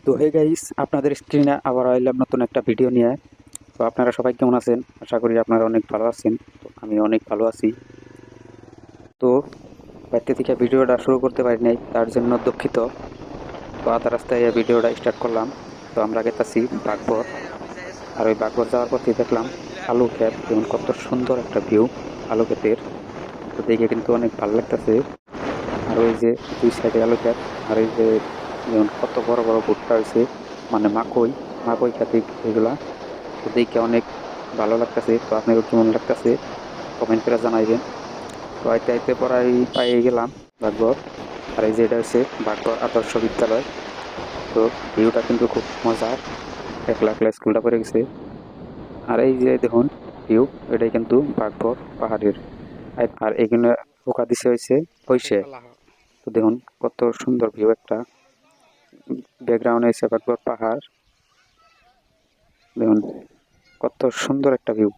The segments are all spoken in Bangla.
তো হে গাইস, আপনাদের স্ক্রিনে আবার আইলাম নতুন একটা ভিডিও নিয়ে। তো আপনারা সবাই কেমন আছেন? আশা করি আপনারা অনেক ভালো আছেন। তো আমি অনেক ভালো আছি। তো বাড়িতে থেকে ভিডিওটা শুরু করতে পারি নাই, তার জন্য দুঃখিত। তো আধা রাস্তায় এই ভিডিওটা স্টার্ট করলাম। তো আমরা গেতাছি বাগবর। আর ওই বাগবর যাওয়ার পথে দেখলাম আলু ক্ষেত, যেমন কত সুন্দর একটা ভিউ আলু ক্ষেতের। তো দেখে কিন্তু অনেক ভালো লাগতেছে। আর ওই যে দুই সাইডে আলু ক্ষেত, আর এই যে যেমন কত বড় বড় ভুট্টা হয়েছে, মানে মাকই মাকই খাতে এগুলা। তো দেখে অনেক ভালো লাগতেছে। তো আপনাকে কেমন লাগতেছে কমেন্ট করে জানাইবেন। তো আইতে আইতে পড়াই পাইয়ে গেলাম বাগবর। আর এই যে এটা হচ্ছে বাগবর আদর্শ বিদ্যালয়। তো ভিউটা কিন্তু খুব মজার, একলা একলা স্কুলটা পড়ে গেছে। আর এই যে দেখুন ভিউ, এটাই কিন্তু বাগবর পাহাড়ের। আর এখানে ওকা দিছে হয়েছে হইছে। তো দেখুন কত সুন্দর ভিউ একটা, ব্যাকগ্রাউন্ডে এসে বাগবর পাহাড়। দেখুন কত সুন্দর একটা ভিউ।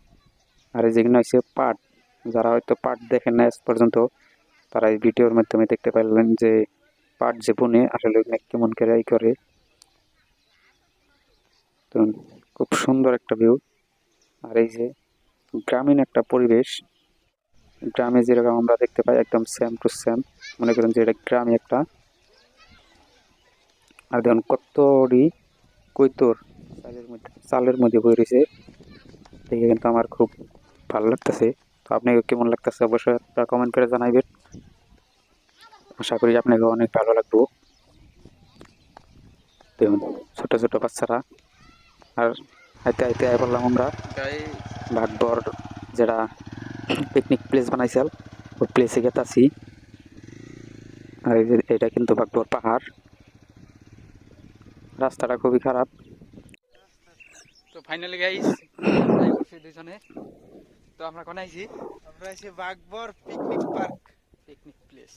আর এই যেখানে হচ্ছে পাট, যারা হয়তো পাট দেখেন না আজ পর্যন্ত, তারা এই ভিডিওর মাধ্যমে দেখতে পারলেন যে পাট যে বুনে আসলে ওখানে কেমন করে ই করে। তো খুব সুন্দর একটা ভিউ। আর এই যে গ্রামীণ একটা পরিবেশ, গ্রামে যেরকম আমরা দেখতে পাই একদম সেম টু সেম, মনে করেন যে এটা গ্রামে একটা। আর দেখুন কতটি কৈতর চালের মধ্যে বই রয়েছে, দেখে কিন্তু আমার খুব ভালো লাগতেছে। তো আপনাকে কেমন লাগতেছে অবশ্যই একটা কমেন্ট করে জানাইবেন। আশা করি আপনাকে অনেক ভালো লাগবে। দেখুন ছোট ছোট বাচ্চারা। আর হাইতে হাইতে আই বললাম আমরা বাগবর, যেটা পিকনিক প্লেস বানাইছিল ওই প্লেসে গেতাছি। আর এই যে এটা কিন্তু বাগবর পাহাড়, রাস্তাটা খুবই খারাপ। তো ফাইনালি গাইস যাই করছি দুইজনে। তো আমরা কোন আইছি? আমরা আইছি বাগবর পিকনিক পার্ক, পিকনিক প্লেস।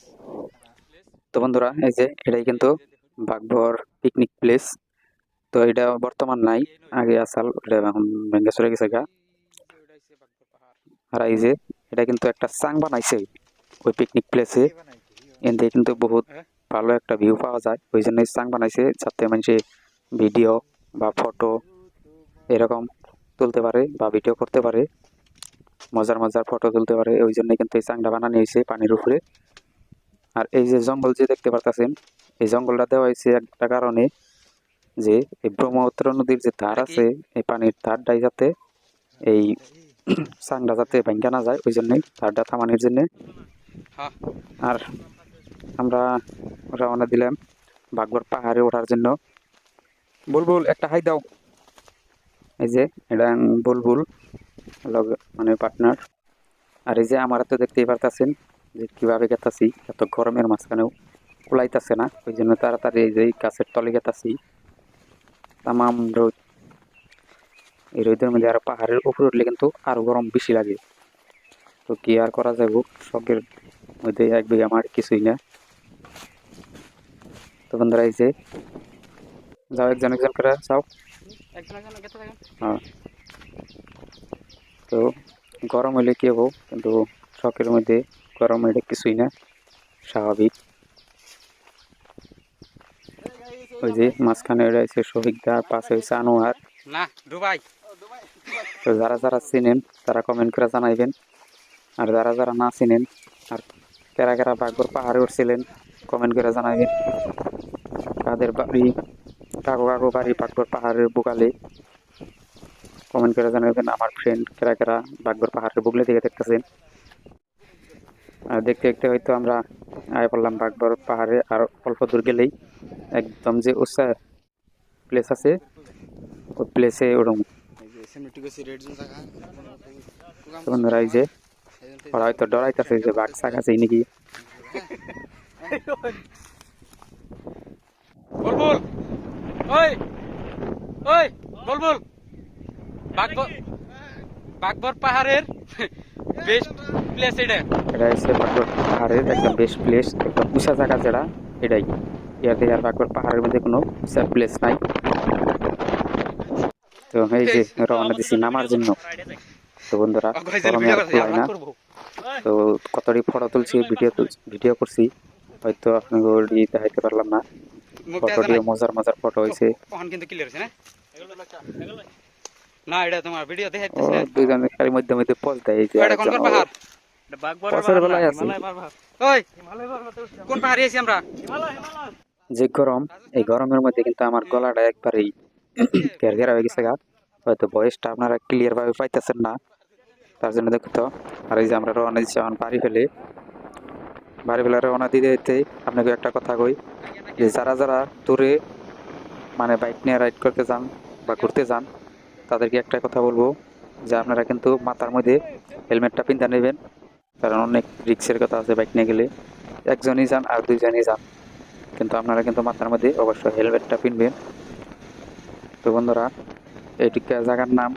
তো বন্ধুরা এই যে এটাই কিন্তু বাগবর পিকনিক প্লেস। তো এটা বর্তমান নাই, আগে আসাল, এটা এখন ভেঙে চলে গেছে গা। ওটা হইছে বাগবর পাহাড়। আর এই যে এটা কিন্তু একটা চাং বানাইছে ওই পিকনিক প্লেসে। এতে কিন্তু বহুত ভালো একটা ভিউ পাওয়া যায়, ওই জন্যই চাং বানাইছে, যাতে মানুষে ভিডিও বা ফটো এরকম তুলতে পারে বা ভিডিও করতে পারে, মজার মজার ফটো তুলতে পারে। ওই জন্যই কিন্তু এই চাংটা বানানো হয়েছে পানির উপরে। আর এই যে জঙ্গল যে দেখতে পারতেছেন, এই জঙ্গলটা দেওয়া হয়েছে একটা কারণে, যে এই ব্রহ্মপুত্র নদীর যে ধার আছে, এই পানির ধারটাই যাতে এই চাংটা যাতে ভাঙ্গা না যায়, ওই জন্যই ধারটা থামানোর জন্যে। হ্যাঁ আর আমরা রওনা দিলাম বাগবর পাহাড়ে ওঠার জন্য। বুলবুল একটা হাই দাও। এই যে এটা বুলবুল মানে পার্টনার। আর এই যে আমার তো দেখতেই পারতাছেন যে কিভাবে গেতাছি, এত গরমের মাঝখানেও কুলাইতাছে না, ওই জন্য তাড়াতাড়ি এই যে গাছের তলে গেতাছি। তামাম রোদ, এই রোদের মধ্যে আরো পাহাড়ের উপরে উঠলে কিন্তু আরো গরম বেশি লাগে। তো কি আর করা যাবো, শখের মধ্যে এক বিঘা আমার কিছুই না। তো বন্ধুরা এই যে যাও, একজন একজন করে যাও। একজন একজন গেতে থাকেন। হ্যাঁ, তো গরম হইলে কি হবো, কিন্তু শখের মধ্যে গরম হইলে কিছুই না, স্বাভাবিক। ওই যে মাঝখানে রয়েছে শফিকদা, পাশে হয়েছে আনোয়ার। না দুবাই। তো যারা যারা চিনেন তারা কমেন্ট করে জানাইবেন। আর যারা যারা না চিনেন আর কারা কারা বাগবর পাহাড়ে উঠছিলেন কমেন্ট করে জানাইবেন। কাদের বাড়ি, কাকু কাকু বাড়ি বাগবর পাহাড়ের বুকালে, কমেন্ট করে জানাবেন। আমার ফ্রেন্ড কারা কারা বাগবর পাহাড়ের বুকলে থেকে দেখতেছেন। আর দেখতে দেখতে হয়তো আমরা আয় পড়লাম বাগবর পাহাড়ে। আর অল্প দূর গেলেই একদম যে উঁচা প্লেস আছে, ওই প্লেসে ওরকম। বন্ধুরা এই যে ওরা হয়তো ডরাইতেছে যে বাঘ শাক আছে নাকি। বুলবুল ওই ওই বুলবুল, বাগবর বাগবর পাহাড়ের বেস্ট প্লেস এটা। এটা হচ্ছে বাগবর পাহাড়ের একদম বেস্ট প্লেস, একদম উঁচা জায়গা যেটা, এটাই। ইয়াতে আর বাগবর পাহাড়ের মধ্যে কোনো উঁচা প্লেস নাই। তো এই যে রওনা দিছি নামার জন্য। তো বন্ধুরা গরমে আর কুলায় না, তো কতটি ফটো তুলছি, ভিডিও করছি, হয়তো আপনাকে দেখাইতে পারলাম না। মুখ দেখা ফটোটিও নাই মজার মজার ফটো হয়েছে। তখন কিন্তু ক্লিয়ার হয়েছে না এটা তোমার ভিডিও ও দেখাইতেছ না দুইজনে খালি মধ্যে মধ্যে পজ দেয়, এই যে ওইটা কোন আরেকজন কোন পাহাড় পজের বেলায় আছে। ওই কোন পাহাড়ে আছি আমরা যে গরম, এই গরমের মধ্যে কিন্তু আমার গলাটা একবারেই ঘেরা হয়ে গেছে গা। হয়তো ভয়েসটা আপনারা ক্লিয়ার ভাবে পাইতেছেন না, তার জন্য দেখতো। আর এই যে আমরা রওনা দিচ্ছি এখন বাড়ি ফেলে রওনা দিতে দিতে আপনাকে একটা কথা কই, যে যারা যারা দূরে মানে বাইক নিয়ে রাইড করতে যান বা ঘুরতে যান, তাদেরকে একটা কথা বলবো যে আপনারা কিন্তু মাথার মধ্যে হেলমেটটা পিনতে নেবেন, কারণ অনেক রিক্সের কথা আছে বাইক নিয়ে গেলে। একজনই যান আর দুইজনই যান, কিন্তু আপনারা কিন্তু মাথার মধ্যে অবশ্যই হেলমেটটা পিনবেন। তো বন্ধুরা, এইটিকা জায়গার নাম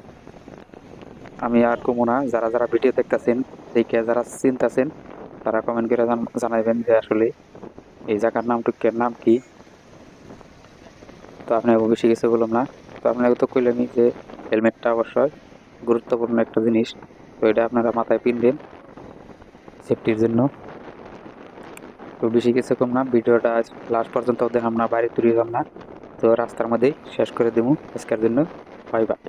আমি আর কমু না, যারা যারা ভিডিও দেখতেছেন দেখে যারা চিনতেছেন তারা কমেন্ট করে জানাইবেন যে আসলে এই জায়গার নামটুকের নাম কি। তো আপনাকে বেশি কিছু বললাম না, তো আপনাকে তো কইলামই যে হেলমেটটা অবশ্যই গুরুত্বপূর্ণ একটা জিনিস, তো এটা আপনারা মাথায় পিনবেন সেফটির জন্য। তো বেশি কিছু কম না, ভিডিওটা আজ লাস্ট পর্যন্ত দেখাম না, বাইরে তুলে না, তো রাস্তার মধ্যেই শেষ করে দেবো আজকের জন্য। Bye bye.